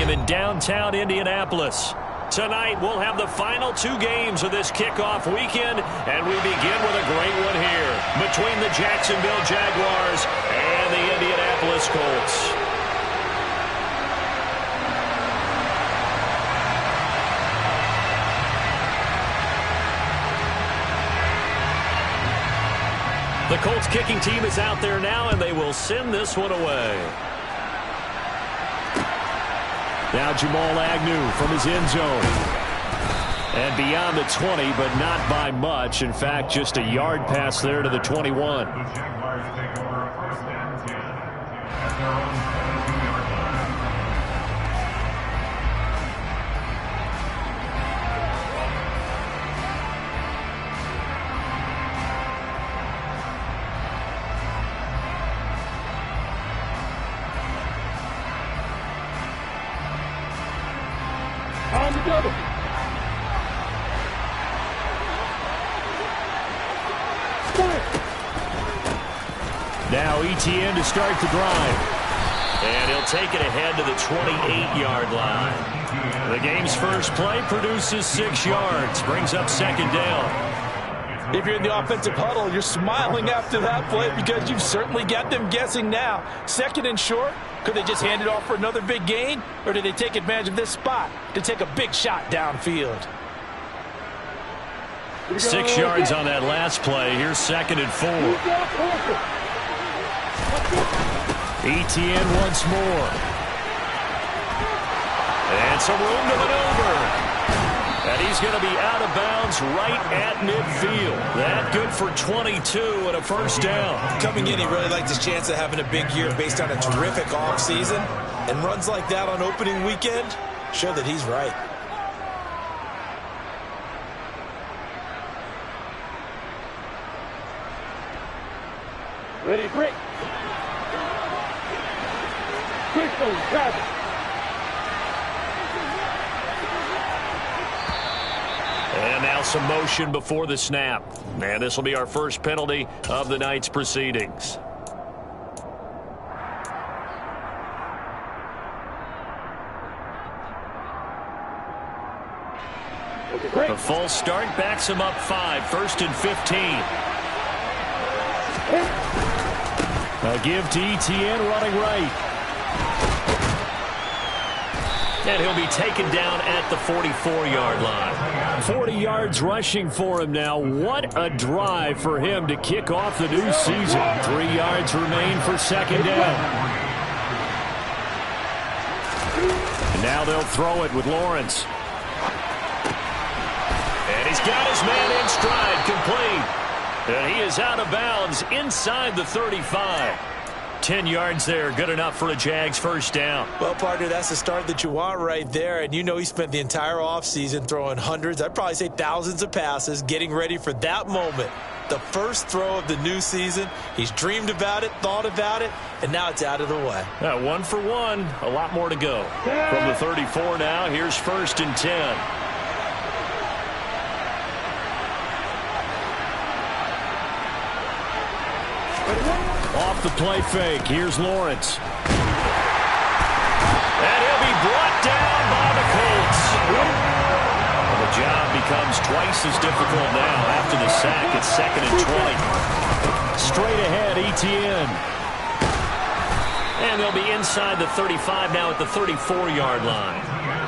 Stadium in downtown Indianapolis. Tonight, we'll have the final 2 games of this kickoff weekend, and we begin with a great one here between the Jacksonville Jaguars and the Indianapolis Colts. The Colts kicking team is out there now, and they will send this one away. Now Jamal Agnew from his end zone. And beyond the 20, but not by much. In fact, just a yard pass there to the 21. The Jaguars take over first and 10 at their own 22-yard line. On the double. Now ETN to start the drive. And he'll take it ahead to the 28-yard line. The game's first play produces 6 yards. Brings up second down. If you're in the offensive huddle, you're smiling after that play because you've certainly got them guessing now. Second and short. Could they just hand it off for another big gain? Or do they take advantage of this spot to take a big shot downfield? 6 yards on that last play. Here's second and 4. ETN once more. And some room to maneuver. And he's going to be out of bounds right at midfield. That good for 22 and a first down. Coming in, he really liked his chance of having a big year based on a terrific offseason. And runs like that on opening weekend show that he's right. Ready, break. Quick phone, grab it. And now some motion before the snap. And this will be our first penalty of the night's proceedings. A false start backs him up 5. First and 15. A give to ETN running right. And he'll be taken down at the 44-yard line. 40 yards rushing for him now. What a drive for him to kick off the new season. 3 yards remain for second down. And now they'll throw it with Lawrence. And he's got his man in stride, complete. And he is out of bounds inside the 35. 10 yards there, good enough for a Jags first down. Well, partner, that's the start that you want right there. And you know he spent the entire offseason throwing hundreds, I'd probably say thousands of passes, getting ready for that moment. The first throw of the new season. He's dreamed about it, thought about it, and now it's out of the way. 1 for 1, a lot more to go. From the 34 now, here's first and 10. Off the play fake. Here's Lawrence. And he'll be brought down by the Colts. Well, the job becomes twice as difficult now after the sack. It's second and 20. Straight ahead, ETN. And they'll be inside the 35 now at the 34-yard line.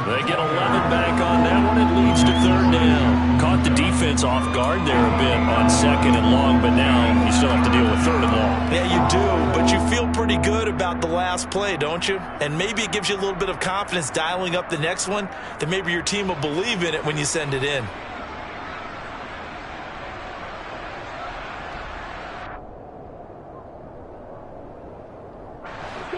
They get 11 back on that one. It leads to third down. Caught the defense off guard there a bit on second and long, but now you still have to deal with third and long. Yeah, you do, but you feel pretty good about the last play, don't you? And maybe it gives you a little bit of confidence dialing up the next one, that maybe your team will believe in it when you send it in.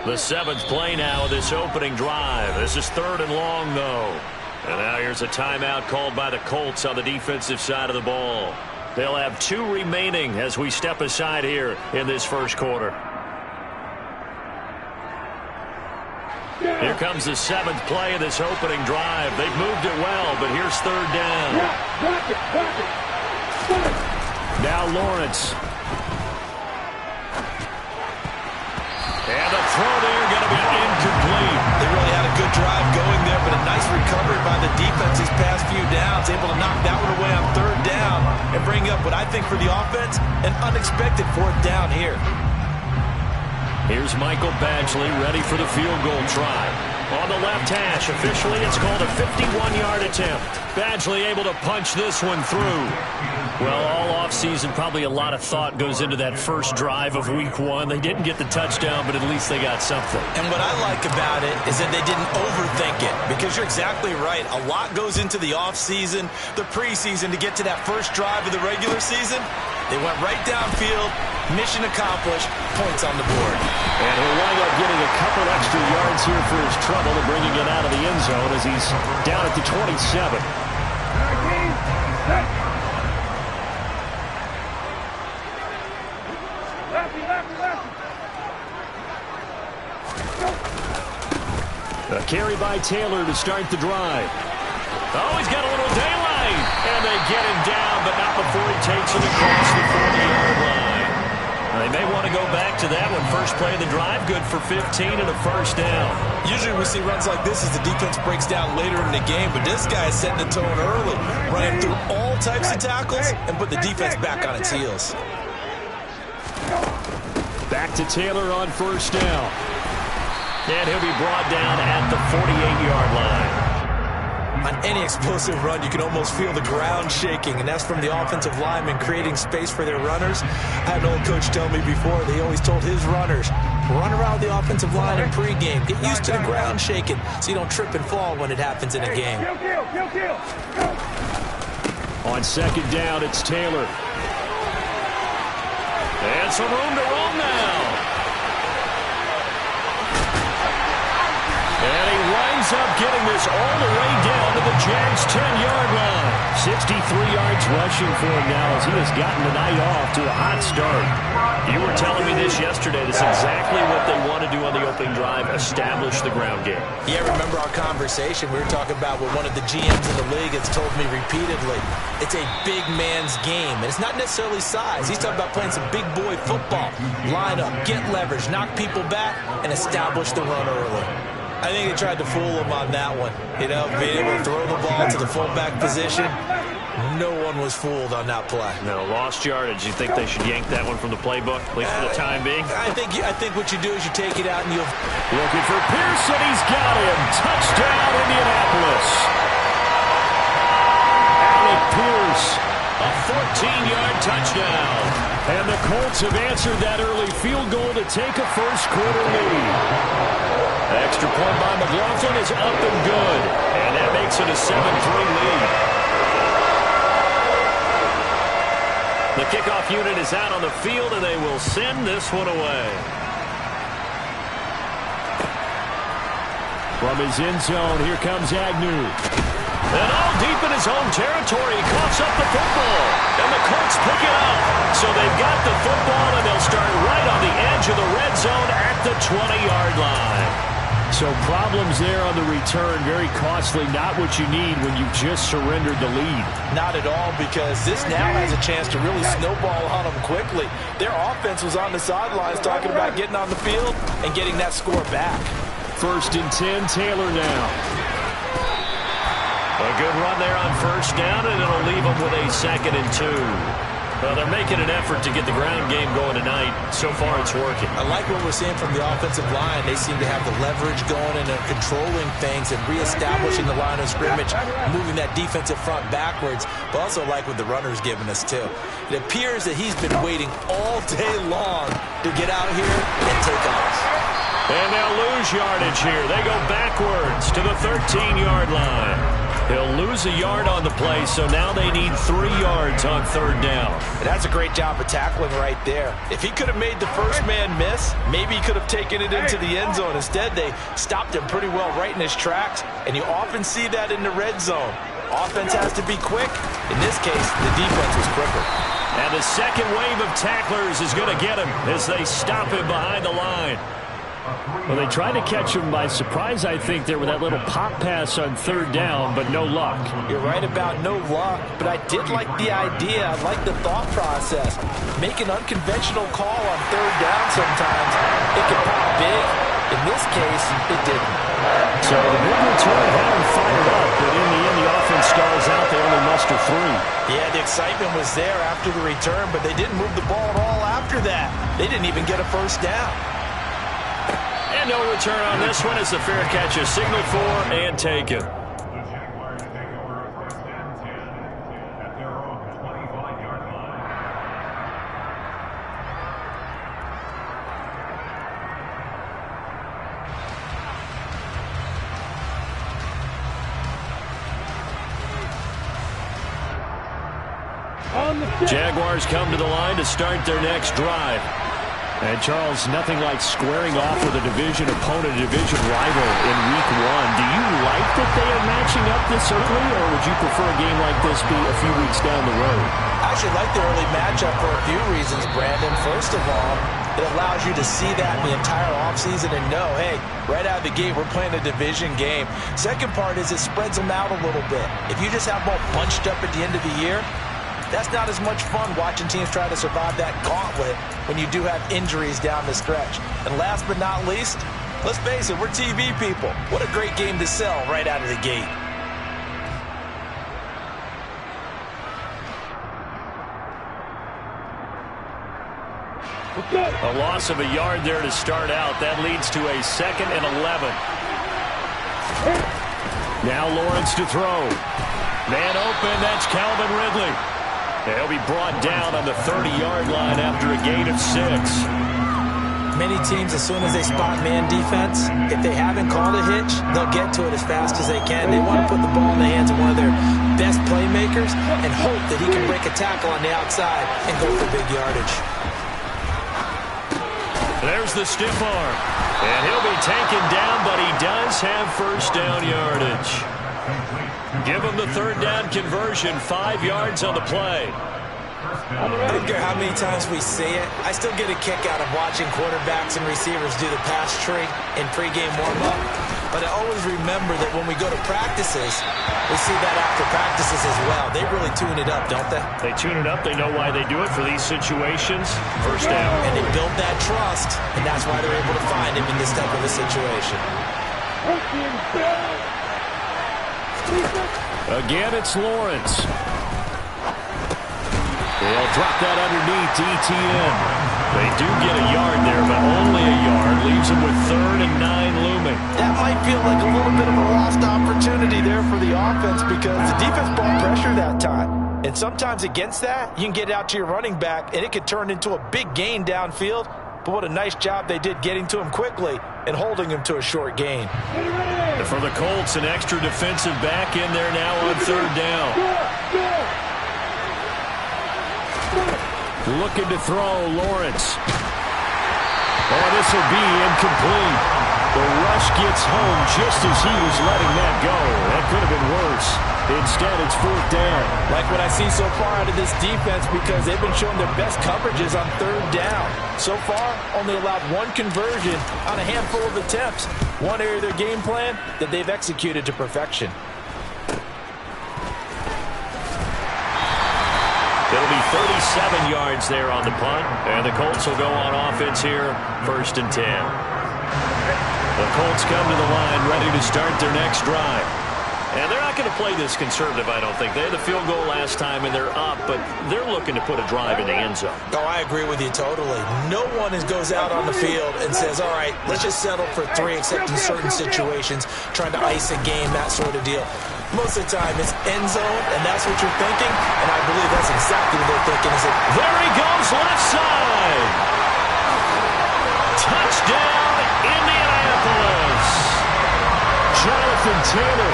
The 7th play now of this opening drive. This is third and long, though. And now here's a timeout called by the Colts on the defensive side of the ball. They'll have 2 remaining as we step aside here in this first quarter. Here comes the 7th play of this opening drive. They've moved it well, but here's third down. Now Lawrence. And the throw there going to be incomplete. They really had a good drive going think for the offense, an unexpected fourth down here. Here's Michael Badgley ready for the field goal try. On the left hash, officially it's called a 51-yard attempt. Badgley able to punch this one through. Well, all offseason, probably a lot of thought goes into that first drive of week 1. They didn't get the touchdown, but at least they got something. And what I like about it is that they didn't overthink it, because you're exactly right. A lot goes into the offseason, the preseason, to get to that first drive of the regular season. They went right downfield, mission accomplished, points on the board. And he'll wind up getting a couple extra yards here for his trouble and bringing it out of the end zone as he's down at the 27. A carry by Taylor to start the drive. Oh, he's got a little daylight. And they get him down, but not before he takes it across the 40-yard line. They may want to go back to that one. First play of the drive, good for 15 and a first down. Usually we see runs like this as the defense breaks down later in the game, but this guy is setting the tone early, running through all types of tackles and put the defense back on its heels. Back to Taylor on first down. And he'll be brought down at the 48-yard line. On any explosive run, you can almost feel the ground shaking, and that's from the offensive linemen creating space for their runners. I had an old coach tell me before, they always told his runners, run around the offensive line in pregame. Get used to the ground shaking so you don't trip and fall when it happens in a game. On second down, it's Taylor. And some room to roam now. And he winds up getting this all the way down to the Jags' 10-yard line. 63 yards rushing for him now as he has gotten the night off to a hot start. You were telling me this yesterday. This is exactly what they want to do on the opening drive, establish the ground game. Yeah, remember our conversation? We were talking about what one of the GMs in the league has told me repeatedly. It's a big man's game, and it's not necessarily size. He's talking about playing some big boy football. Line up, get leverage, knock people back, and establish the run early. I think they tried to fool him on that one. You know, being able to throw the ball to the fullback position. No one was fooled on that play. No, lost yardage. You think they should yank that one from the playbook, at least for the time being? I think what you do is you take it out and you'll... Looking for Pearson. He's got him. Touchdown, Indianapolis. Alec Pierce, a 14-yard touchdown. And the Colts have answered that early field goal to take a first-quarter lead. Extra point by McLaughlin is up and good. And that makes it a 7-3 lead. The kickoff unit is out on the field, and they will send this one away. From his end zone, here comes Agnew. And all deep in his own territory, he coughs up the football. And the Colts pick it up. So they've got the football, and they'll start right on the edge of the red zone at the 20-yard line. So problems there on the return, very costly, not what you need when you just surrendered the lead. Not at all, because this now has a chance to really snowball on them quickly. Their offense was on the sidelines talking about getting on the field and getting that score back. First and 10, Taylor now. A good run there on first down, and it'll leave them with a 2nd and 2. Well, they're making an effort to get the ground game going tonight. So far, it's working. I like what we're seeing from the offensive line. They seem to have the leverage going and they're controlling things and reestablishing the line of scrimmage, moving that defensive front backwards. But also like what the runner's giving us, too. It appears that he's been waiting all day long to get out here and take off. And they'll lose yardage here. They go backwards to the 13-yard line. He'll lose a yard on the play, so now they need 3 yards on third down. And that's a great job of tackling right there. If he could have made the first man miss, maybe he could have taken it into the end zone. Instead, they stopped him pretty well right in his tracks, and you often see that in the red zone. Offense has to be quick. In this case, the defense was quicker. And the second wave of tacklers is going to get him as they stop him behind the line. Well, they tried to catch him by surprise, I think, there with that little pop pass on third down, but no luck. You're right about no luck, but I did like the idea. I like the thought process. Make an unconventional call on third down sometimes. It can pop big. In this case, it didn't. So the big return had him fired up, but in the end, the offense stalls out. They only lost to 3. Yeah, the excitement was there after the return, but they didn't move the ball at all after that. They didn't even get a first down. And no return on this one as the fair catch is signaled for and taken. The Jaguars take over first and 10 at their own 25-yard line. Jaguars come to the line to start their next drive. And, Charles, nothing like squaring off with a division opponent, a division rival in Week 1. Do you like that they are matching up this early, or would you prefer a game like this be a few weeks down the road? I actually like the early matchup for a few reasons, Brandon. First of all, it allows you to see that in the entire offseason and know, hey, right out of the gate, we're playing a division game. Second part is it spreads them out a little bit. If you just have them all bunched up at the end of the year, that's not as much fun watching teams try to survive that gauntlet when you do have injuries down the stretch. And last but not least, let's face it, we're TV people. What a great game to sell right out of the gate. A loss of a yard there to start out. That leads to a 2nd and 11. Now Lawrence to throw. Man open, that's Calvin Ridley. He'll be brought down on the 30-yard line after a gain of 6. Many teams, as soon as they spot man defense, if they haven't called a hitch, they'll get to it as fast as they can. They want to put the ball in the hands of one of their best playmakers and hope that he can break a tackle on the outside and go for big yardage. There's the stiff arm. And he'll be taken down, but he does have first down yardage. Give him the 3rd down conversion, 5 yards on the play. I don't care how many times we see it. I still get a kick out of watching quarterbacks and receivers do the pass tree in pregame warm-up. But I always remember that when we go to practices, we see that after practices as well. They really tune it up, don't they? They tune it up. They know why they do it for these situations. First down. And they build that trust, and that's why they're able to find him in this type of a situation. Again, it's Lawrence. They'll drop that underneath to ETN. They do get a yard there, but only a yard. Leaves them with 3rd and 9 looming. That might feel like a little bit of a lost opportunity there for the offense because the defense brought pressure that time. And sometimes against that, you can get out to your running back, and it could turn into a big gain downfield. But what a nice job they did getting to him quickly and holding him to a short gain. And for the Colts, an extra defensive back in there now on 3rd down. Looking to throw, Lawrence. Oh, this will be incomplete. The rush gets home just as he was letting that go. That could have been worse. Instead, it's 4th down. Like what I see so far out of this defense because they've been showing their best coverages on 3rd down. So far, only allowed 1 conversion on a handful of attempts. One area of their game plan that they've executed to perfection. It'll be 37 yards there on the punt, and the Colts will go on offense here, 1st and 10. The Colts come to the line ready to start their next drive. And they're not going to play this conservative, I don't think. They had the field goal last time, and they're up, but they're looking to put a drive in the end zone. Oh, I agree with you totally. No one goes out on the field and says, all right, let's just settle for 3, except in certain situations, trying to ice a game, that sort of deal. Most of the time, it's end zone, and that's what you're thinking, and I believe that's exactly what they're thinking. Is it? There he goes, left side. Touchdown, Indianapolis. Jonathan Taylor,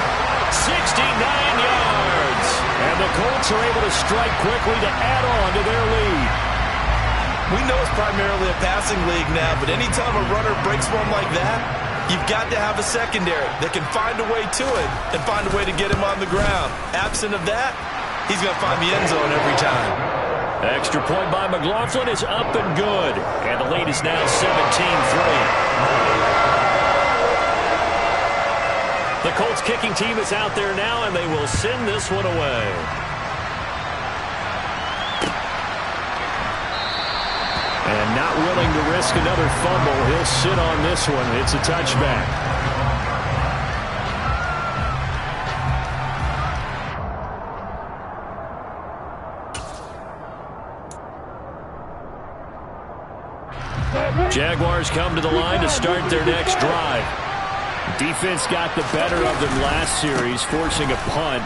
69 yards. And the Colts are able to strike quickly to add on to their lead. We know it's primarily a passing league now, but anytime a runner breaks one like that, you've got to have a secondary that can find a way to it and find a way to get him on the ground. Absent of that, he's going to find the end zone every time. Extra point by McLaughlin is up and good. And the lead is now 17-3. The Colts kicking team is out there now, and they will send this one away. And not willing to risk another fumble, he'll sit on this one. It's a touchback. Jaguars come to the line to start their next drive. Defense got the better of them last series, forcing a punt.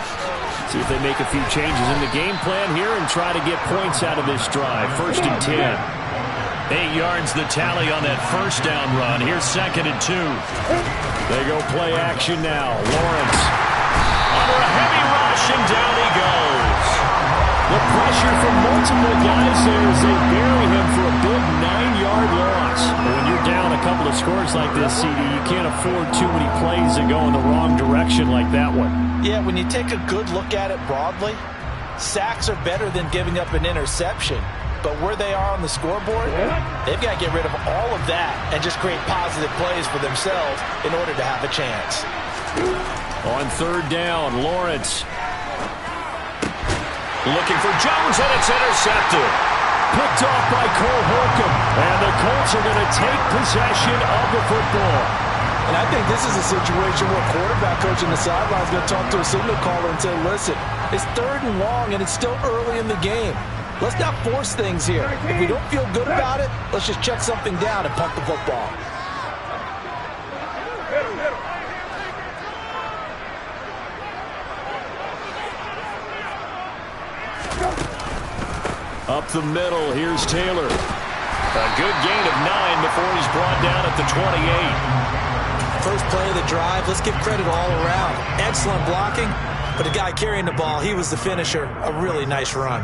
See if they make a few changes in the game plan here and try to get points out of this drive. 1st and 10. 8 yards the tally on that first down run. Here's 2nd and 2. They go play action now. Lawrence under a heavy rush, and down he goes. The pressure from multiple guys there as they bury him for a big 9-yard loss. When you're down a couple of scores like this, CD, you can't afford too many plays that go in the wrong direction like that one. Yeah, when you take a good look at it broadly, sacks are better than giving up an interception. But where they are on the scoreboard, they've got to get rid of all of that and just create positive plays for themselves in order to have a chance. On 3rd down, Lawrence looking for Jones, and it's intercepted. Picked off by Cole Holcomb, and the Colts are going to take possession of the football. And I think this is a situation where quarterback coach in the sideline is going to talk to a signal caller and say, listen, it's 3rd and long, and it's still early in the game. Let's not force things here. If we don't feel good about it, let's just check something down and punt the football. Up the middle, here's Taylor. A good gain of 9 before he's brought down at the 28. First play of the drive, let's give credit all around. Excellent blocking, but the guy carrying the ball, he was the finisher. A really nice run.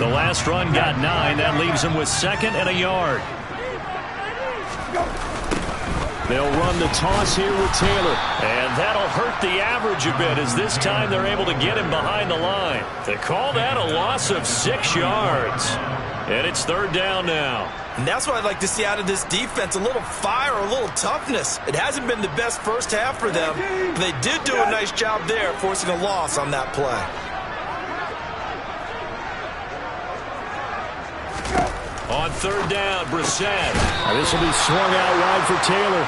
The last run got 9. That leaves him with 2nd and a yard. They'll run the toss here with Taylor. And that'll hurt the average a bit as this time they're able to get him behind the line. They call that a loss of 6 yards. And it's 3rd down now. And that's what I'd like to see out of this defense, a little fire, a little toughness. It hasn't been the best first half for them, but they did do a nice job there, forcing a loss on that play. On 3rd down, Brissett. This will be swung out wide for Taylor.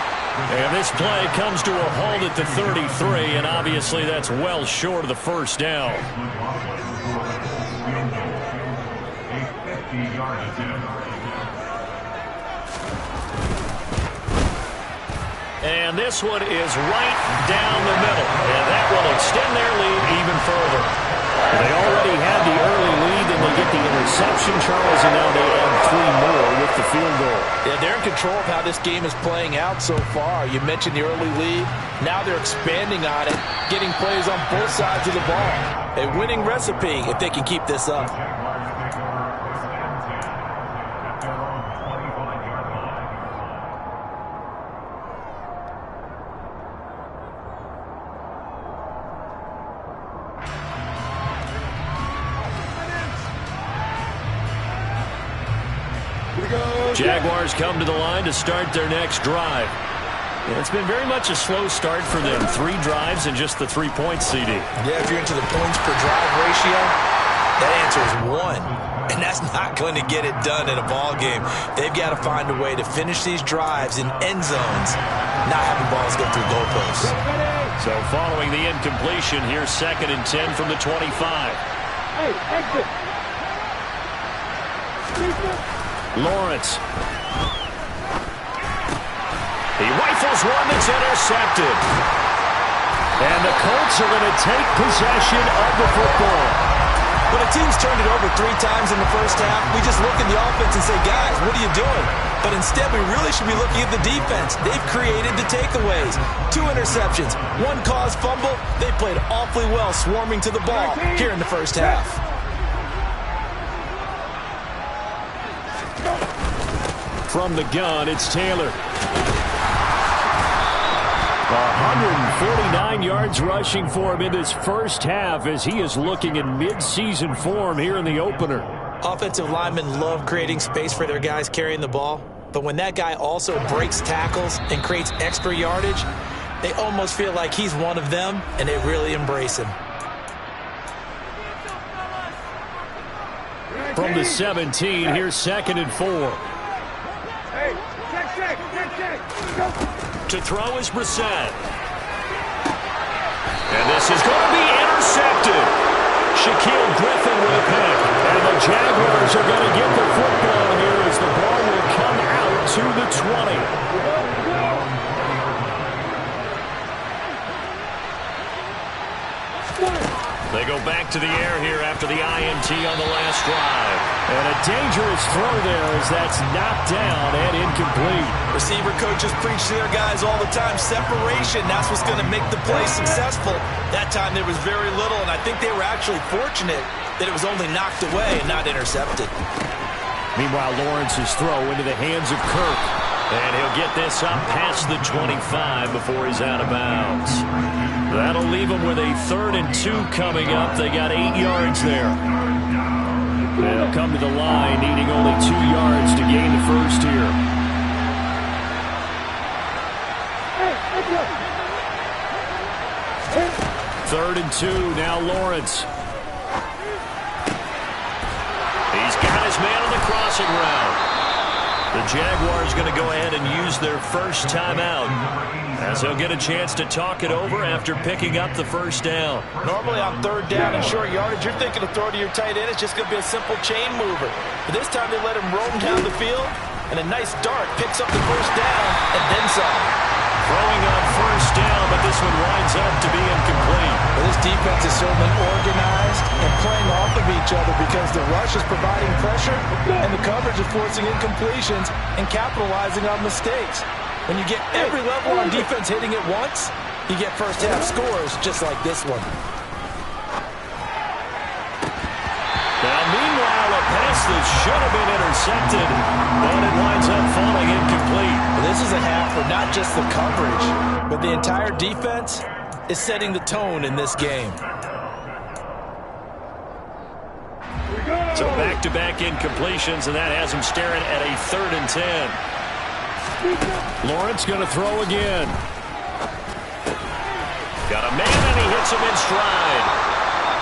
And this play comes to a halt at the 33, and obviously that's well short of the first down. And this one is right down the middle, and that will extend their lead even further. They already had the early lead, and they get the interception, Charles, and now they add 3 more with the field goal. Yeah, they're in control of how this game is playing out so far. You mentioned the early lead. Now they're expanding on it, getting plays on both sides of the ball. A winning recipe if they can keep this up. Jaguars come to the line to start their next drive. Yeah, it's been very much a slow start for them. 3 drives and just the 3 points, CD. Yeah, if you're into the points per drive ratio, that answer is 1. And that's not going to get it done in a ball game. They've got to find a way to finish these drives in end zones, not having balls go through goalposts. So following the incompletion, here's 2nd and 10 from the 25. Hey, exit. Lawrence. He rifles one that's intercepted. And the Colts are going to take possession of the football. When a team's turned it over 3 times in the first half, we just look at the offense and say, guys, what are you doing? But instead, we really should be looking at the defense. They've created the takeaways. 2 interceptions, 1 caused fumble. They played awfully well swarming to the ball here in the first half. From the gun, it's Taylor. 149 yards rushing for him in this first half as he is looking in mid-season form here in the opener. Offensive linemen love creating space for their guys carrying the ball, but when that guy also breaks tackles and creates extra yardage, they almost feel like he's one of them, and they really embrace him. From the 17, here's 2nd and 4. Hey, check. Go. To throw is Brissett. And this is going to be intercepted. Shaquille Griffin with a pick. And the Jaguars are going to get the football here as the ball will come out to the 20. They go back to the air here after the INT on the last drive. And a dangerous throw there as that's knocked down and incomplete. Receiver coaches preach to their guys all the time. Separation, that's what's going to make the play successful. That time there was very little, and I think they were actually fortunate that it was only knocked away and not intercepted. Meanwhile, Lawrence's throw into the hands of Kirk. And he'll get this up past the 25 before he's out of bounds. That'll leave them with a 3rd and 2 coming up. They got 8 yards there. They'll come to the line needing only 2 yards to gain the first here. Third and 2, now Lawrence. He's got his man on the crossing route. The Jaguars going to go ahead and use their first timeout as they'll get a chance to talk it over after picking up the first down. Normally on 3rd down and short yardage, you're thinking of throw to your tight end. It's just going to be a simple chain mover. But this time they let him roam down the field, and a nice dart picks up the first down and then some. Throwing on first down, but this one winds up to be incomplete. Well, this defense is certainly organized and playing off of each other because the rush is providing pressure and the coverage is forcing incompletions and capitalizing on mistakes. When you get every level on defense hitting it once, you get first half scores just like this one. Now, meanwhile, a pass that should have been intercepted, but it winds up falling incomplete. This is a half where not just the coverage, but the entire defense is setting the tone in this game. So back-to-back incompletions, and that has him staring at a 3rd and 10. Lawrence going to throw again. Got a man, and he hits him in stride.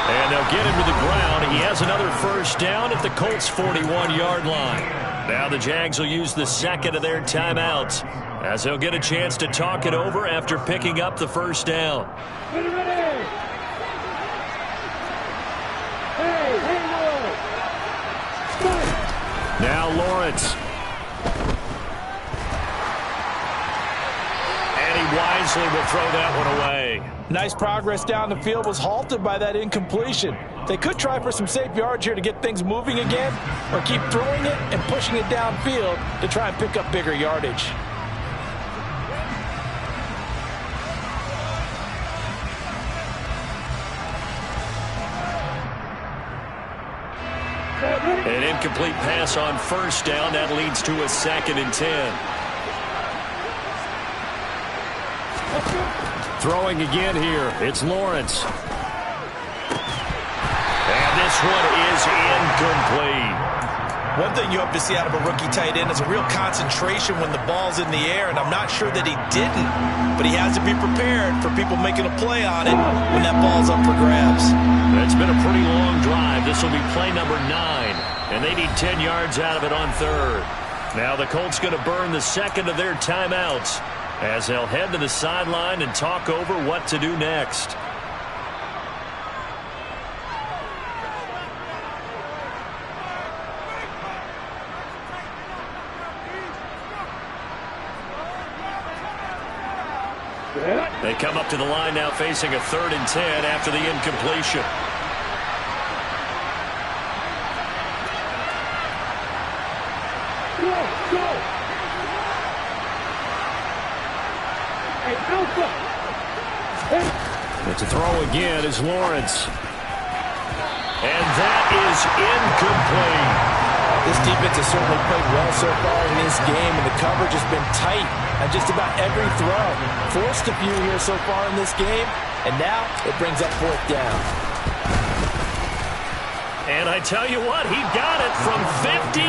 And they'll get him to the ground. He has another first down at the Colts' 41-yard line. Now the Jags will use the second of their timeouts as they'll get a chance to talk it over after picking up the first down. Now Lawrence. And he wisely will throw that one away. Nice progress down the field was halted by that incompletion. They could try for some safe yards here to get things moving again, or keep throwing it and pushing it downfield to try and pick up bigger yardage. An incomplete pass on first down. That leads to a 2nd and 10. Throwing again here. It's Lawrence. And this one is incomplete. One thing you hope to see out of a rookie tight end is a real concentration when the ball's in the air, and I'm not sure that he didn't, but he has to be prepared for people making a play on it when that ball's up for grabs. It's been a pretty long drive. This will be play number 9, and they need 10 yards out of it on 3rd. Now the Colts going to burn the second of their timeouts as they'll head to the sideline and talk over what to do next. They come up to the line now facing a 3rd and 10 after the incompletion. It's a throw again is Lawrence. And that is incomplete. This defense has certainly played well so far in this game, and the coverage has been tight on just about every throw. Forced a few here so far in this game, and now it brings up 4th down. And I tell you what, he got it from 58.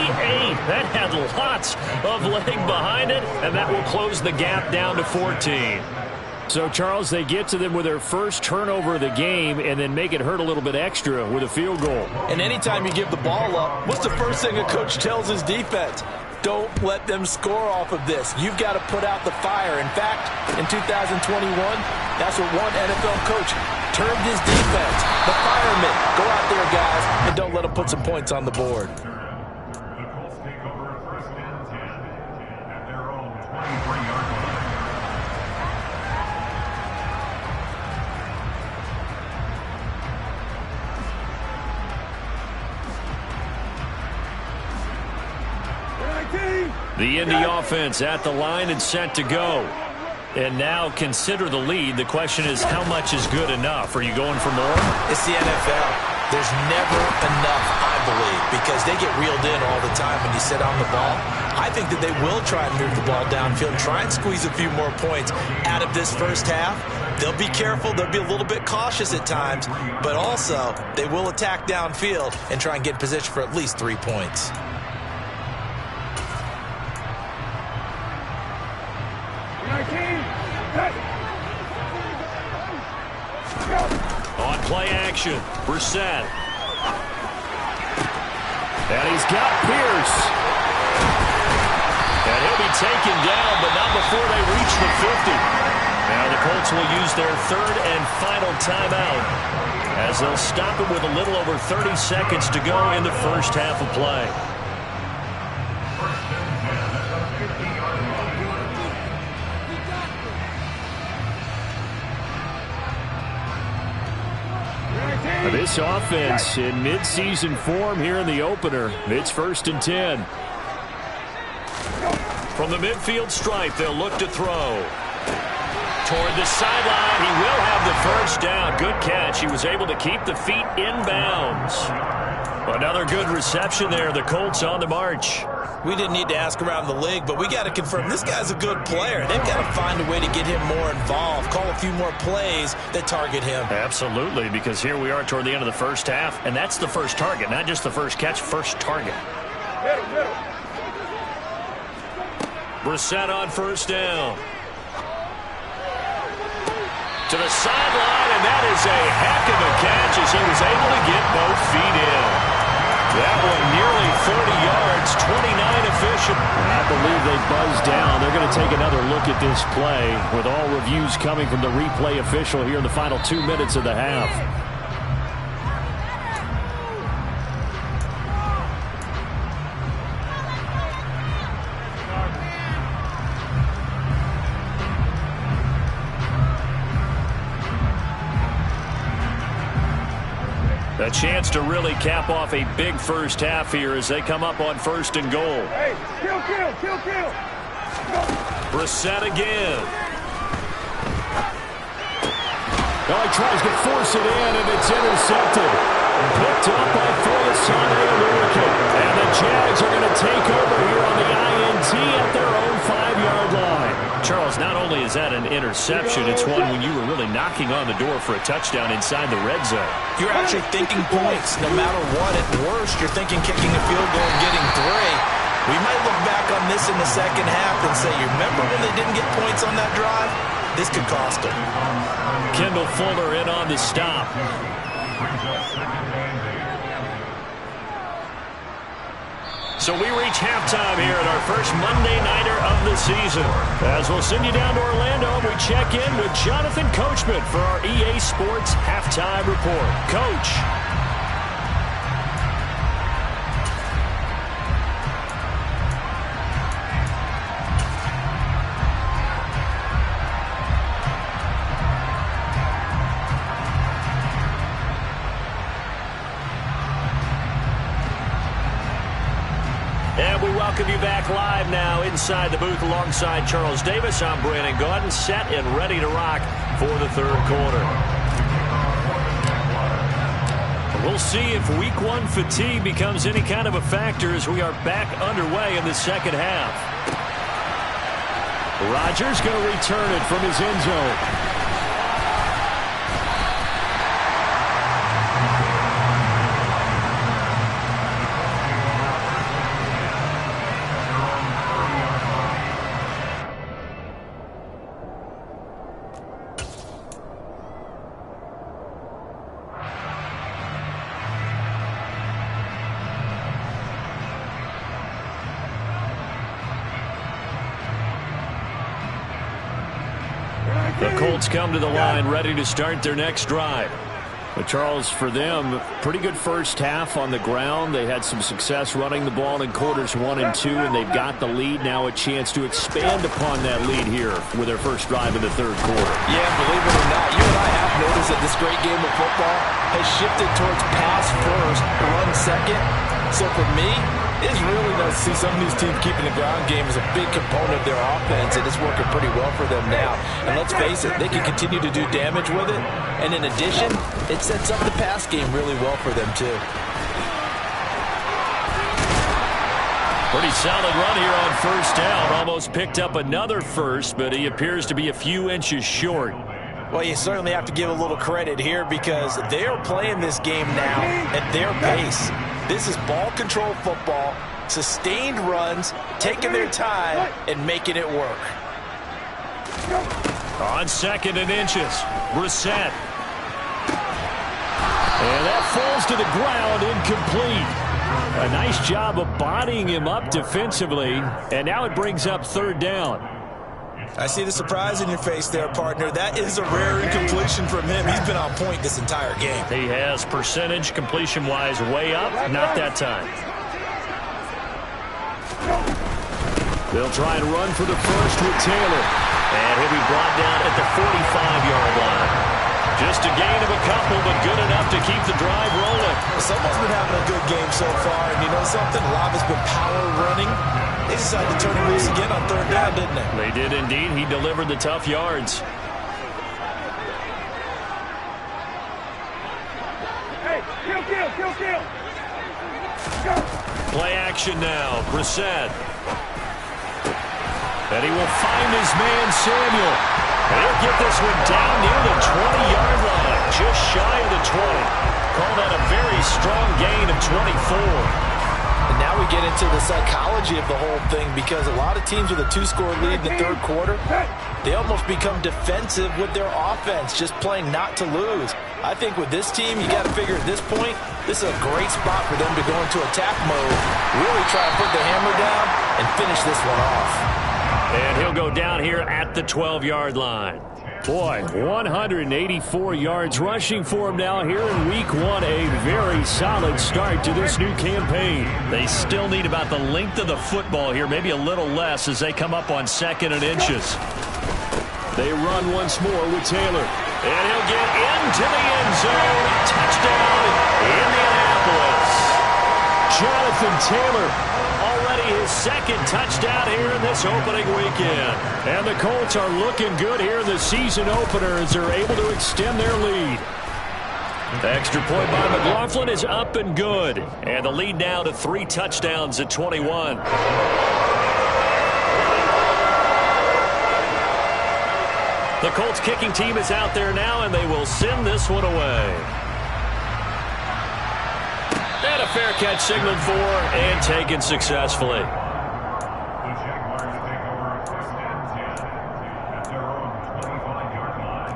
That had lots of leg behind it, and that will close the gap down to 14. So, Charles, they get to them with their first turnover of the game and then make it hurt a little bit extra with a field goal. And anytime you give the ball up, what's the first thing a coach tells his defense? Don't let them score off of this. You've got to put out the fire. In fact, in 2021, that's what one NFL coach turned his defense. The firemen, go out there, guys, and don't let them put some points on the board. The Colts take over first and 10 at their own 23-yard line. The Indy offense at the line and set to go. And now consider the lead. The question is, how much is good enough? Are you going for more? It's the NFL. There's never enough, I believe, because they get reeled in all the time when you sit on the ball. I think that they will try and move the ball downfield, try and squeeze a few more points out of this first half. They'll be careful. They'll be a little bit cautious at times, but also they will attack downfield and try and get in position for at least 3 points. On play action, Brissett. And he's got Pierce. And he'll be taken down, but not before they reach the 50. Now the Colts will use their third and final timeout as they'll stop it with a little over 30 seconds to go in the first half of play. This offense in midseason form here in the opener. It's 1st and 10. From the midfield stripe, they'll look to throw. Toward the sideline, he will have the first down. Good catch. He was able to keep the feet in bounds. Another good reception there. The Colts on the march. We didn't need to ask around the league, but we got to confirm this guy's a good player. They've got to find a way to get him more involved, call a few more plays that target him. Absolutely, because here we are toward the end of the first half, and that's the first target, not just the first catch, first target. Brissett on first down. To the sideline, and that is a heck of a catch as he was able to get both feet in. That one nearly 30 yards, 29 official. I believe they buzzed down. They're going to take another look at this play with all reviews coming from the replay official here in the final 2 minutes of the half. A chance to really cap off a big first half here as they come up on 1st and goal. Hey, kill. Brissett again. Oh, he tries to force it in, and it's intercepted. Picked up by Foyesade. And the Jags are going to take over here on the INT at their own 5-yard line. Charles, not only is that an interception, it's one when you were really knocking on the door for a touchdown inside the red zone. You're actually thinking points no matter what. At worst, you're thinking kicking a field goal and getting 3. We might look back on this in the second half and say, you remember when they didn't get points on that drive? This could cost them. Kendall Fuller in on the stop. So we reach halftime here at our first Monday Nighter of the season. As we'll send you down to Orlando, we check in with Jonathan Coachman for our EA Sports Halftime Report. Coach. And we welcome you back live now inside the booth alongside Charles Davis. I'm Brandon Gaudin, set and ready to rock for the third quarter. We'll see if week 1 fatigue becomes any kind of a factor as we are back underway in the second half. Rodgers going to return it from his end zone. The Colts come to the line ready to start their next drive. But Charles, for them, pretty good first half on the ground. They had some success running the ball in quarters 1 and 2, and they've got the lead. Now a chance to expand upon that lead here with their first drive in the third quarter. Yeah, believe it or not, you and I have noticed that this great game of football has shifted towards pass first, run second. So for me, it's really nice to see some of these teams keeping the ground game as a big component of their offense, and it's working pretty well for them now. And let's face it, they can continue to do damage with it. And in addition, it sets up the pass game really well for them, too. Pretty solid run here on first down. Almost picked up another first, but he appears to be a few inches short. Well, you certainly have to give a little credit here because they are playing this game now at their pace. This is ball control football, sustained runs, taking their time, and making it work. On 2nd and inches, Brissett. And that falls to the ground, incomplete. A nice job of bodying him up defensively, and now it brings up 3rd down. I see the surprise in your face there, partner. That is a rare incompletion from him. He's been on point this entire game. He has percentage completion-wise way up. Not that time. They'll try and run for the first with Taylor. And he'll be brought down at the 45-yard line. Just a gain of a couple, but good enough to keep the drive rolling. Someone's been having a good game so far, and you know something? A lot of it's been power running. They decided to turn him loose again on 3rd down, didn't they? They did indeed. He delivered the tough yards. Hey, kill. Play action now. Brissett. And he will find his man, Samuel. And he'll get this one down near the 20-yard line, just shy of the 20. Call that a very strong gain of 24. And now we get into the psychology of the whole thing because a lot of teams with a 2-score lead in the 3rd quarter, they almost become defensive with their offense, just playing not to lose. I think with this team, you got to figure at this point, this is a great spot for them to go into attack mode, really try to put the hammer down and finish this one off. And he'll go down here at the 12-yard line. Boy, 184 yards rushing for him now here in Week 1. A very solid start to this new campaign. They still need about the length of the football here, maybe a little less as they come up on 2nd and inches. They run once more with Taylor. And he'll get into the end zone. Touchdown, Indianapolis. Jonathan Taylor. Already his 2nd touchdown here in this opening weekend. And the Colts are looking good here in the season opener as they're able to extend their lead. The extra point by McLaughlin is up and good. And the lead now to 3 touchdowns at 21. The Colts kicking team is out there now, and they will send this one away. And a fair catch signaled for and taken successfully. The Jaguars take over 1st and 10 at their own 25-yard line.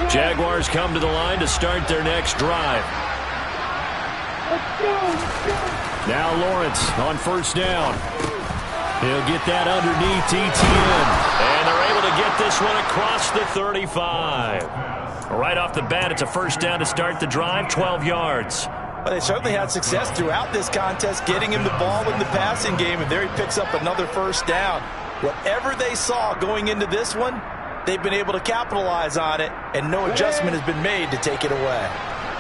Jaguars come to the line to start their next drive. Now Lawrence on 1st down. He'll get that underneath ETN. And they're able to get this one across the 35. Right off the bat, it's a 1st down to start the drive, 12 yards. Well, they certainly had success throughout this contest, getting him the ball in the passing game, and there he picks up another 1st down. Whatever they saw going into this one, they've been able to capitalize on it, and no adjustment has been made to take it away.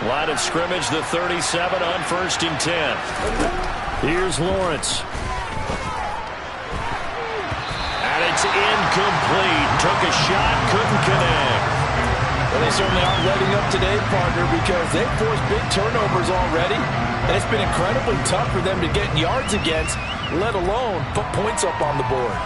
Line of scrimmage, the 37 on 1st and 10. Here's Lawrence. And it's incomplete. Took a shot, couldn't connect. Well, they certainly aren't letting up today, partner, because they've forced big turnovers already, and it's been incredibly tough for them to get yards against, let alone put points up on the board.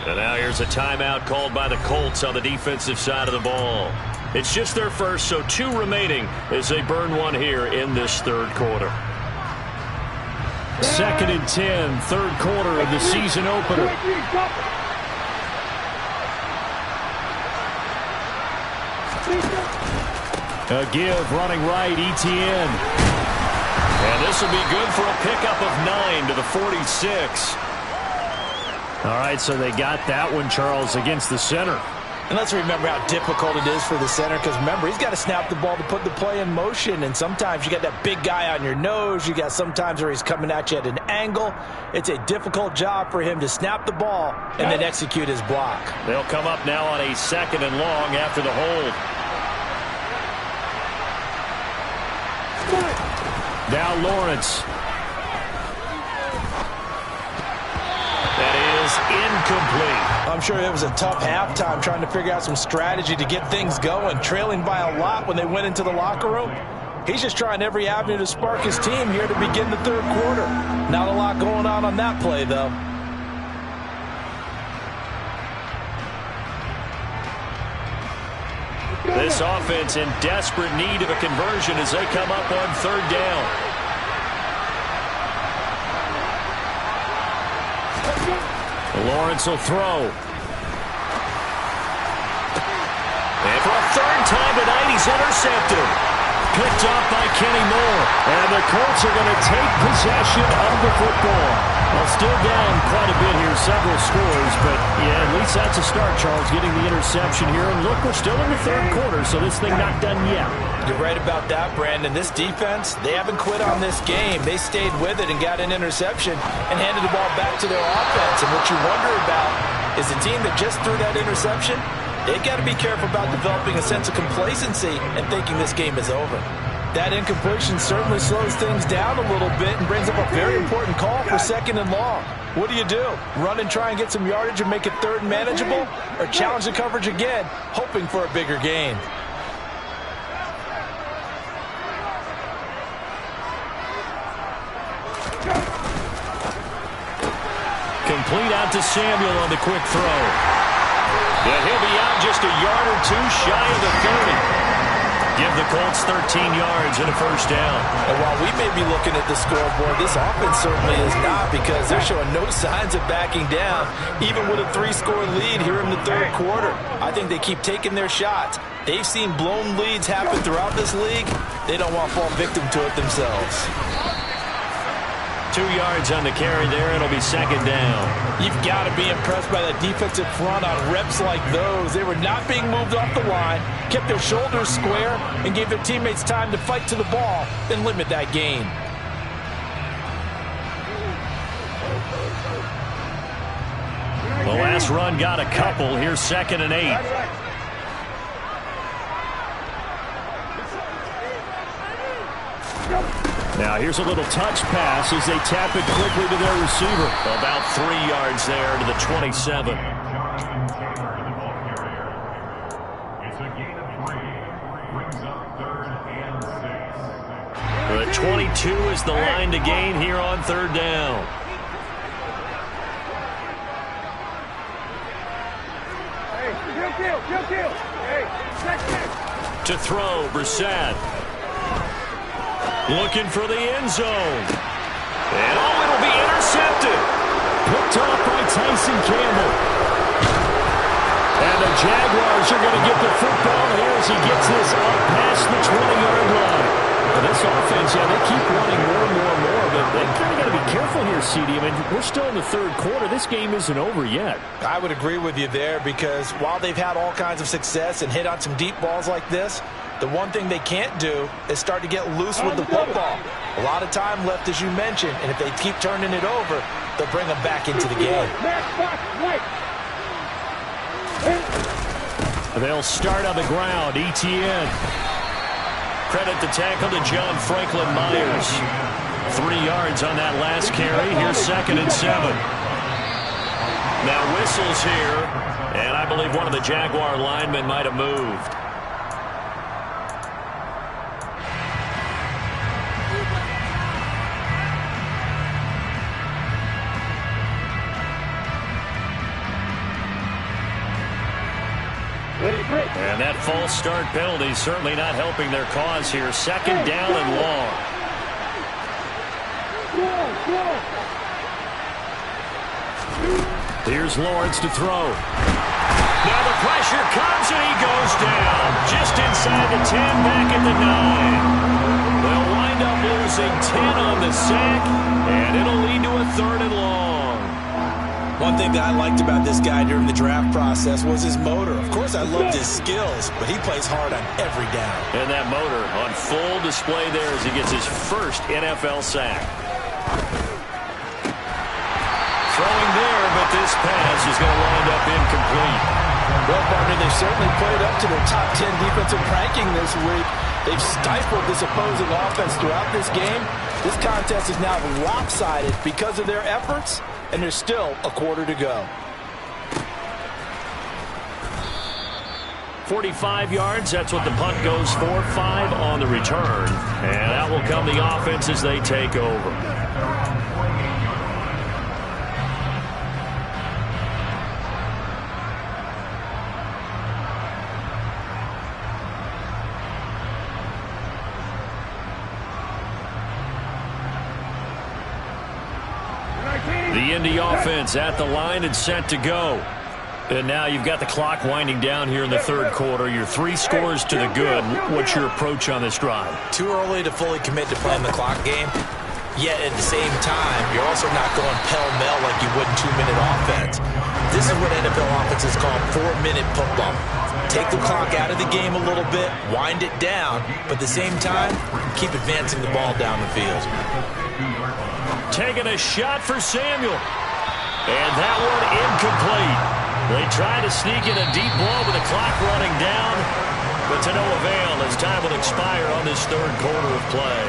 And now here's a timeout called by the Colts on the defensive side of the ball. It's just their first, so 2 remaining as they burn one here in this third quarter. 2nd and 10, third quarter of the season opener. A give running right, Etienne. And this will be good for a pickup of 9 to the 46. All right, so they got that one, Charles, against the center. And let's remember how difficult it is for the center, because remember, he's got to snap the ball to put the play in motion, and sometimes you got that big guy on your nose. You got sometimes where he's coming at you at an angle. It's a difficult job for him to snap the ball and then execute his block. They'll come up now on a 2nd and long after the hold. Now Lawrence. That is incomplete. I'm sure it was a tough halftime trying to figure out some strategy to get things going, trailing by a lot when they went into the locker room. He's just trying every avenue to spark his team here to begin the third quarter. Not a lot going on that play, though. This offense in desperate need of a conversion as they come up on 3rd down. Lawrence will throw. And for a 3rd time tonight, he's intercepted. Picked off by Kenny Moore. And the Colts are going to take possession of the football. Well, still down quite a bit here, several scores. But, yeah, at least that's a start, Charles, getting the interception here. And look, we're still in the third quarter, so this thing not done yet. You're right about that, Brandon. This defense, they haven't quit on this game. They stayed with it and got an interception and handed the ball back to their offense. And what you wonder about is the team that just threw that interception, they've got to be careful about developing a sense of complacency and thinking this game is over. That incompletion certainly slows things down a little bit and brings up a very important call for 2nd and long. What do? Run and try and get some yardage and make it 3rd and manageable? Or challenge the coverage again, hoping for a bigger gain? Complete out to Samuel on the quick throw. And he'll be out just a yard or 2 shy of the 30. Give the Colts 13 yards and a 1st down. And while we may be looking at the scoreboard, this offense certainly is not, because they're showing no signs of backing down, even with a 3-score lead here in the third quarter. I think they keep taking their shots. They've seen blown leads happen throughout this league. They don't want to fall victim to it themselves. 2 yards on the carry there. It'll be 2nd down. You've got to be impressed by the defensive front on reps like those. They were not being moved off the line, kept their shoulders square, and gave their teammates time to fight to the ball and limit that gain. The last run got a couple. Here's 2nd and 8. Now here's a little touch pass as they tap it quickly to their receiver. About 3 yards there to the 27. It's a gain of 3. Brings up 3rd and 6. The 22 is the line to gain here on 3rd down. Hey, kill. Hey, to throw, Brissett. Looking for the end zone. And it'll be intercepted. Picked off by Tyson Campbell. And the Jaguars are going to get the football here as he gets this up past the 20-yard line. And this offense, they keep wanting more, but they kind of got to be careful here, CD. I mean, we're still in the third quarter. This game isn't over yet. I would agree with you there, because while they've had all kinds of success and hit on some deep balls like this, the one thing they can't do is start to get loose with the football. A lot of time left, as you mentioned, and if they keep turning it over, they'll bring them back into the game. They'll start on the ground. Etienne. Credit the tackle to John Franklin Myers. 3 yards on that last carry. Here's 2nd and 7. Now whistles here, and I believe one of the Jaguar linemen might have moved. And And that false start penalty certainly not helping their cause here. Second down and long. Here's Lawrence to throw. Now the pressure comes and he goes down. Just inside the 10, back at the 9. They'll wind up losing 10 on the sack, and it'll lead to a third and long. One thing that I liked about this guy during the draft process was his motor. Of course, I loved his skills, but he plays hard on every down. And that motor on full display there as he gets his first NFL sack. Throwing there, but this pass is going to wind up incomplete. Well, partner, they've certainly played up to their top 10 defensive ranking this week. They've stifled this opposing offense throughout this game. This contest is now lopsided because of their efforts, and there's still a quarter to go. 45 yards, that's what the punt goes for. 5 on the return. And out will come the offense as they take over. The Indy offense at the line and set to go. And now you've got the clock winding down here in the third quarter. Your 3 scores to the good. What's your approach on this drive? Too early to fully commit to playing the clock game. Yet at the same time, you're also not going pell-mell like you would in 2-minute offense. This is what NFL offenses call 4-minute football. Take the clock out of the game a little bit, wind it down, but at the same time, keep advancing the ball down the field. Taking a shot for Samuel. And that one incomplete. They try to sneak in a deep ball with the clock running down, but to no avail as time will expire on this third quarter of play.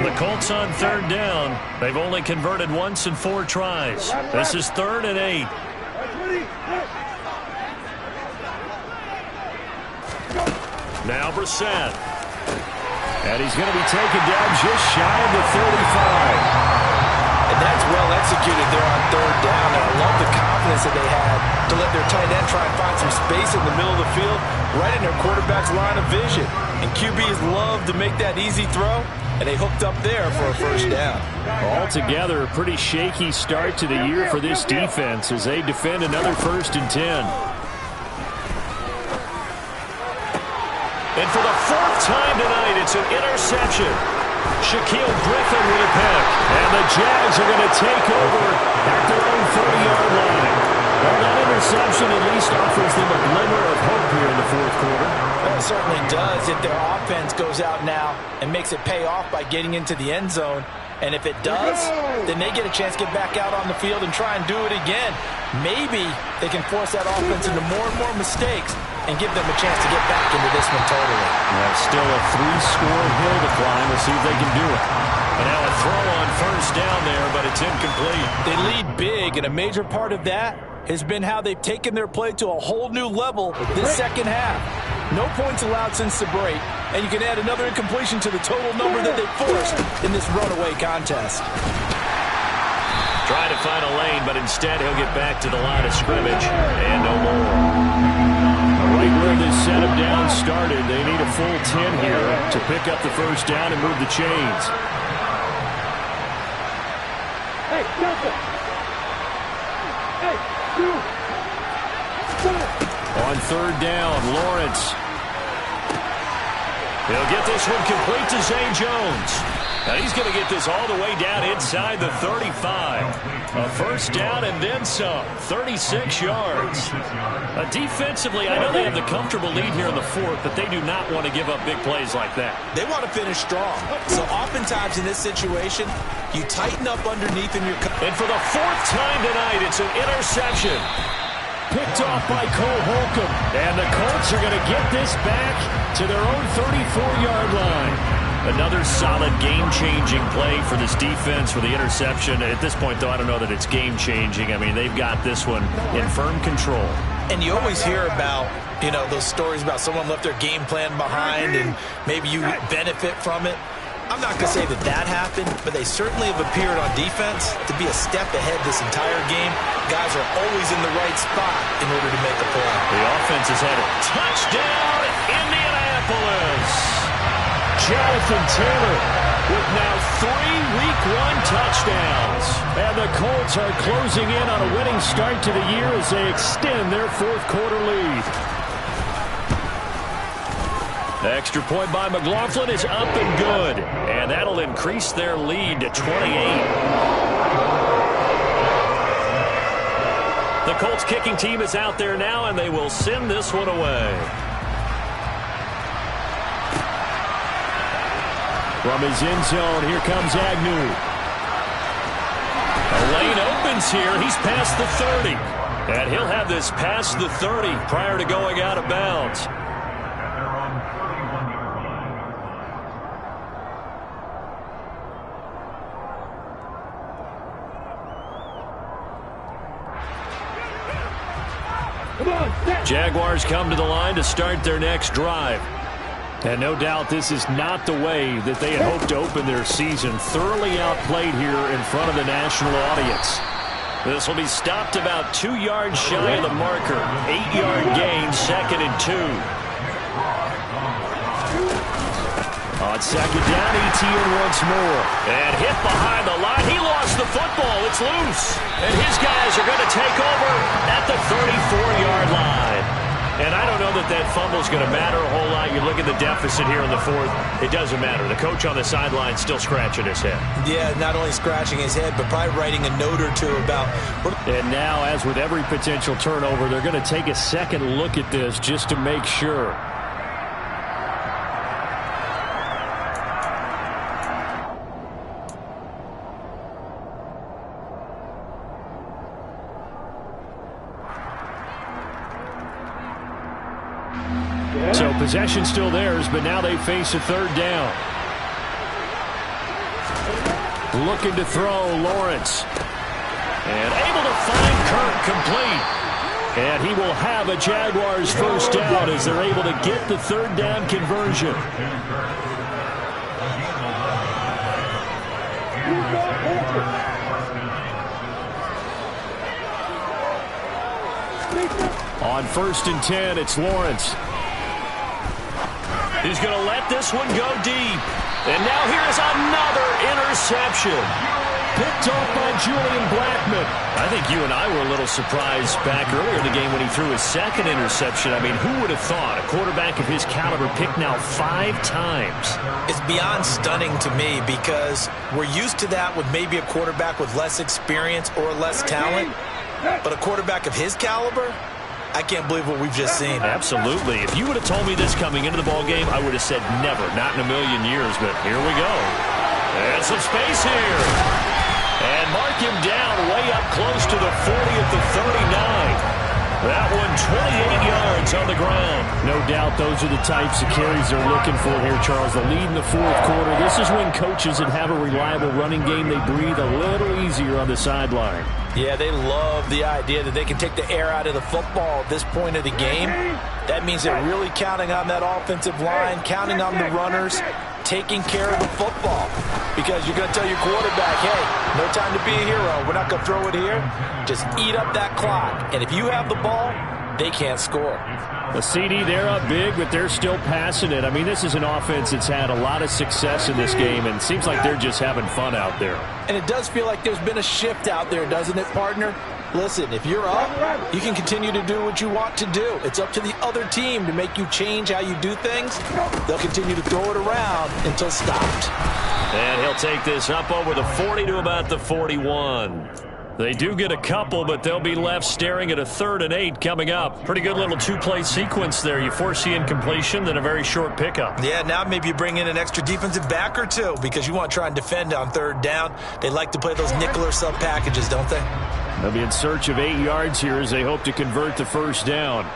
The Colts on third down. They've only converted once in 4 tries. This is 3rd and 8. Now Brissett. And he's going to be taken down just shy of the 35. And that's well executed there on third down. And I love the confidence that they had to let their tight end try and find some space in the middle of the field, right in their quarterback's line of vision. And QBs love to make that easy throw, and they hooked up there for a first down. Altogether, a pretty shaky start to the year for this defense as they defend another 1st and 10. And for the 4th time tonight, it's an interception. Shaquille Griffin with a pick. And the Jags are going to take over at their own 30-yard line. Well, that interception at least offers them a glimmer of hope here in the 4th quarter. Well, it certainly does if their offense goes out now and makes it pay off by getting into the end zone. And if it does, then they get a chance to get back out on the field and try and do it again. Maybe they can force that offense into more and more mistakes and give them a chance to get back into this one totally. Still a 3-score hill to climb. We'll see if they can do it. And now a throw on first down there, but it's incomplete. They lead big, and a major part of that has been how they've taken their play to a whole new level this second half. No points allowed since the break, and you can add another incompletion to the total number that they forced in this runaway contest. Trying to find a lane, but instead he'll get back to the line of scrimmage, and no more. Right where this setup down started, they need a full 10 here to pick up the first down and move the chains. Hey, Delta! Hey, On third down, Lawrence. He'll get this one complete to Zay Jones. Now he's going to get this all the way down inside the 35. A first down and then some. 36 yards. Defensively, I know they have the comfortable lead here in the 4th, but they do not want to give up big plays like that. They want to finish strong. So oftentimes in this situation, you tighten up underneath in your... And for the 4th time tonight, it's an interception. Picked off by Cole Holcomb. And the Colts are going to get this back to their own 34-yard line. Another solid game-changing play for this defense for the interception. At this point, though, I don't know that it's game-changing. I mean, they've got this one in firm control. And you always hear about, you know, those stories about someone left their game plan behind and maybe you benefit from it. I'm not going to say that that happened, but they certainly have appeared on defense to be a step ahead this entire game. Guys are always in the right spot in order to make a play. The offense has had a touchdown, Indianapolis. Jonathan Taylor with now 3 Week 1 touchdowns. And the Colts are closing in on a winning start to the year as they extend their fourth-quarter lead. The extra point by McLaughlin is up and good. And that'll increase their lead to 28. The Colts kicking team is out there now, and they will send this one away. From his end zone, here comes Agnew. The lane opens here. He's past the 30. And he'll have this past the 30 prior to going out of bounds. Jaguars come to the line to start their next drive. And no doubt this is not the way that they had hoped to open their season. Thoroughly outplayed here in front of the national audience. This will be stopped about 2 yards shy of the marker. 8-yard gain, 2nd and 2. On 2nd down, Etienne once more. And hit behind the line. He lost the football. It's loose. And his guys are going to take over at the 34-yard line. And I don't know that that fumble is going to matter a whole lot. You look at the deficit here in the 4th. It doesn't matter. The coach on the sideline still scratching his head. Yeah, not only scratching his head, but probably writing a note or two about... And now, as with every potential turnover, they're going to take a second look at this just to make sure. So possession still theirs, but now they face a 3rd down. Looking to throw, Lawrence. And able to find Kirk complete. And he will have a Jaguars first down as they're able to get the 3rd down conversion. On 1st and 10, it's Lawrence. He's going to let this one go deep. And now here's another interception. Picked off by Julian Blackmon. I think you and I were a little surprised back earlier in the game when he threw his 2nd interception. I mean, who would have thought a quarterback of his caliber picked now 5 times? It's beyond stunning to me because we're used to that with maybe a quarterback with less experience or less talent. But a quarterback of his caliber, I can't believe what we've just seen. Absolutely. If you would have told me this coming into the ballgame, I would have said never, not in a million years, but here we go. And some space here. And mark him down way up close to the 40 at the 39. That one 28 yards on the ground. No doubt those are the types of carries they're looking for here, Charles. The lead in the 4th quarter. This is when coaches that have a reliable running game, they breathe a little easier on the sideline. Yeah, they love the idea that they can take the air out of the football at this point of the game. That means they're really counting on that offensive line, counting on the runners, taking care of the football. Because you're going to tell your quarterback, hey, no time to be a hero. We're not going to throw it here. Just eat up that clock. And if you have the ball, they can't score. The CD, they're up big, but they're still passing it. I mean, this is an offense that's had a lot of success in this game, and it seems like they're just having fun out there. And it does feel like there's been a shift out there, doesn't it, partner? Listen, if you're up, you can continue to do what you want to do. It's up to the other team to make you change how you do things. They'll continue to throw it around until stopped. And he'll take this up over the 40 to about the 41. They do get a couple, but they'll be left staring at a 3rd and 8 coming up. Pretty good little 2-play sequence there. You force the incompletion, then a very short pickup. Yeah, now maybe you bring in an extra defensive back or two because you want to try and defend on 3rd down. They like to play those nickel or sub packages, don't they? They'll be in search of 8 yards here as they hope to convert the 1st down.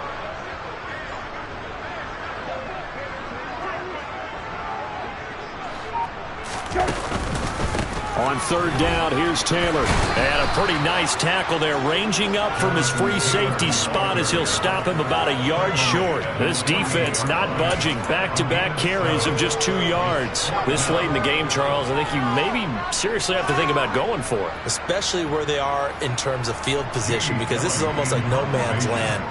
On third down, here's Taylor. And a pretty nice tackle there, ranging up from his free safety spot as he'll stop him about a yard short. This defense not budging. Back-to-back carries of just 2 yards. This late in the game, Charles, I think you maybe seriously have to think about going for it. Especially where they are in terms of field position, because this is almost like no man's land.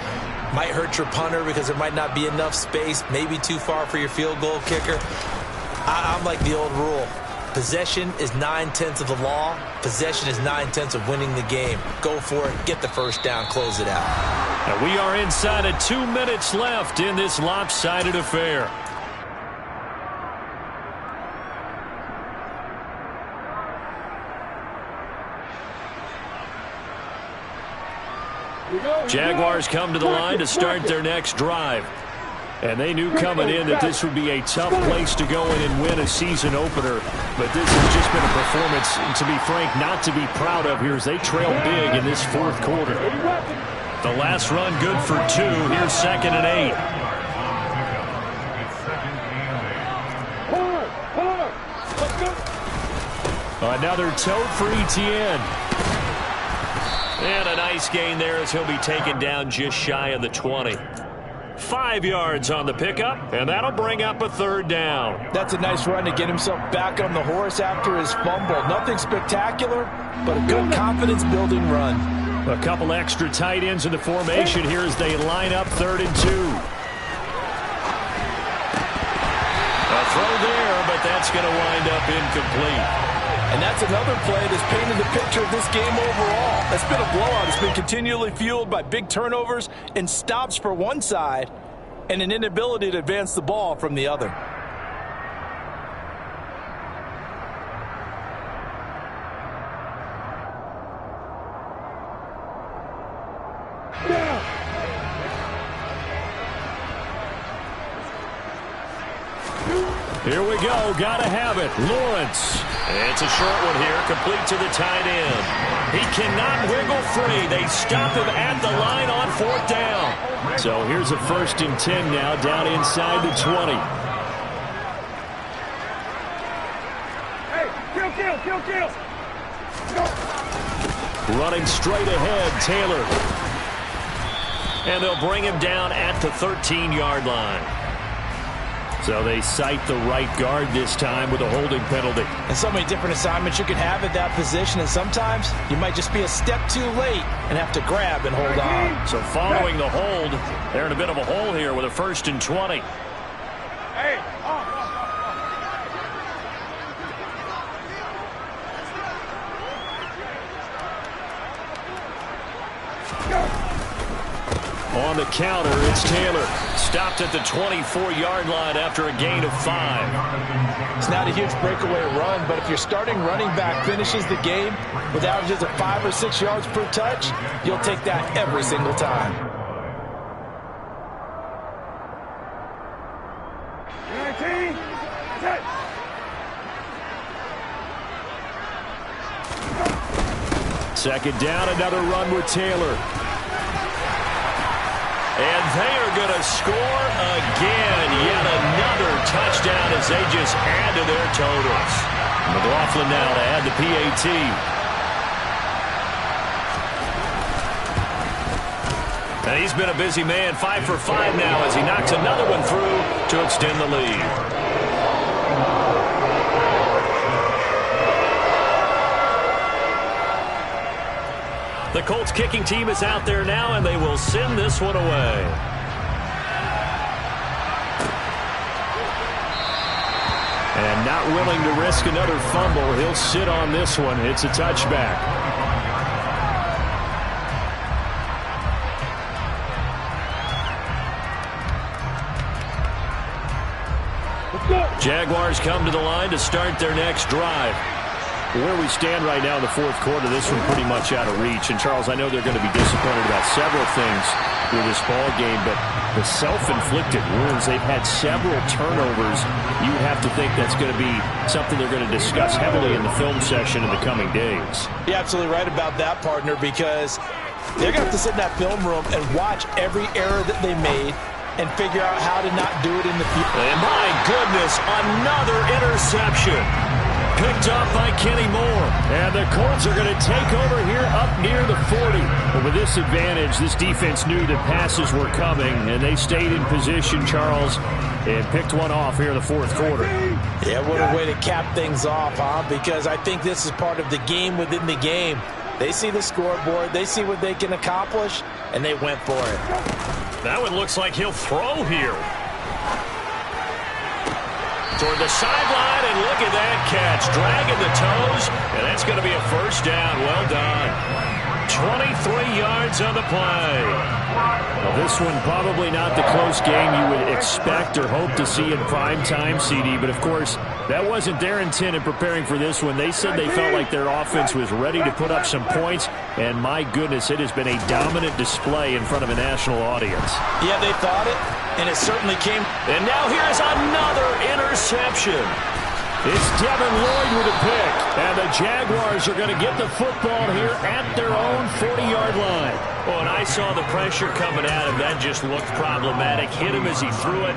Might hurt your punter because there might not be enough space, maybe too far for your field goal kicker. I'm like the old rule. Possession is 9/10 of the law. Possession is 9/10 of winning the game. Go for it. Get the first down. Close it out. And we are inside of 2 minutes left in this lopsided affair. Jaguars come to the line to start their next drive. And they knew coming in that this would be a tough place to go in and win a season opener. But this has just been a performance, to be frank, not to be proud of here as they trail big in this fourth quarter. The last run good for 2. Here's 2nd and 8. Another tote for Etienne. And a nice gain there as he'll be taken down just shy of the 20. 5 yards on the pickup, and that'll bring up a third down. That's a nice run to get himself back on the horse after his fumble. Nothing spectacular, but a good confidence-building run. A couple extra tight ends in the formation here as they line up 3rd and 2. A throw there, but that's going to wind up incomplete. And that's another play that's painted the picture of this game overall. It's been a blowout. It's been continually fueled by big turnovers and stops for one side and an inability to advance the ball from the other. Here we go. Got to have it. Lawrence. It's a short one here. Complete to the tight end. He cannot wiggle free. They stop him at the line on 4th down. So here's a 1st and 10 now down inside the 20. Hey, kill. Running straight ahead, Taylor. And they'll bring him down at the 13-yard line. So they cite the right guard this time with a holding penalty. And so many different assignments you can have at that position, and sometimes you might just be a step too late and have to grab and hold on. So following the hold, they're in a bit of a hole here with a 1st and 20. Hey, On the counter, it's Taylor. Stopped at the 24-yard line after a gain of 5. It's not a huge breakaway run, but if your starting running back finishes the game with averages of 5 or 6 yards per touch, you'll take that every single time. Second down, another run with Taylor. And they are going to score again. Yet another touchdown as they just add to their totals. McLaughlin now to add the PAT. And he's been a busy man. 5 for 5 now as he knocks another one through to extend the lead. The Colts kicking team is out there now, and they will send this one away. And not willing to risk another fumble. He'll sit on this one. It's a touchback. Jaguars come to the line to start their next drive. Where we stand right now in the fourth quarter, this one pretty much out of reach. And, Charles, I know they're going to be disappointed about several things with this ball game, but the self-inflicted wounds, they've had several turnovers. You have to think that's going to be something they're going to discuss heavily in the film session in the coming days. You're absolutely right about that, partner, because they're going to have to sit in that film room and watch every error that they made and figure out how to not do it in the future. And, my goodness, another interception. picked off by Kenny Moore. And the Colts are going to take over here up near the 40. But with this advantage, this defense knew that passes were coming, and they stayed in position, Charles, and picked one off here in the fourth quarter. Yeah, what a way to cap things off, huh? Because I think this is part of the game within the game. They see the scoreboard, they see what they can accomplish, and they went for it. That one looks like he'll throw here. Toward the sideline, and look at that catch. Dragging the toes, and that's going to be a first down. Well done. 23 yards on the play. Well, this one probably not the close game you would expect or hope to see in prime time, CD. But, of course, that wasn't their intent in preparing for this one. They said they felt like their offense was ready to put up some points. And, my goodness, it has been a dominant display in front of a national audience. Yeah, they thought it, and it certainly came. And now here's another interception. It's Devin Lloyd with a pick. And the Jaguars are going to get the football here at their own 40-yard line. Well, and I saw the pressure coming at him. That just looked problematic. Hit him as he threw it,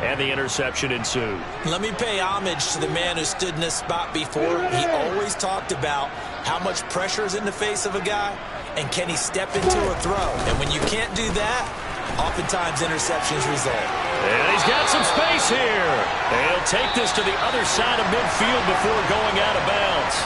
and the interception ensued. Let me pay homage to the man who stood in this spot before. He always talked about how much pressure is in the face of a guy, and can he step into a throw. And when you can't do that, oftentimes interceptions result. And he's got some space here. And he'll take this to the other side of midfield before going out of bounds.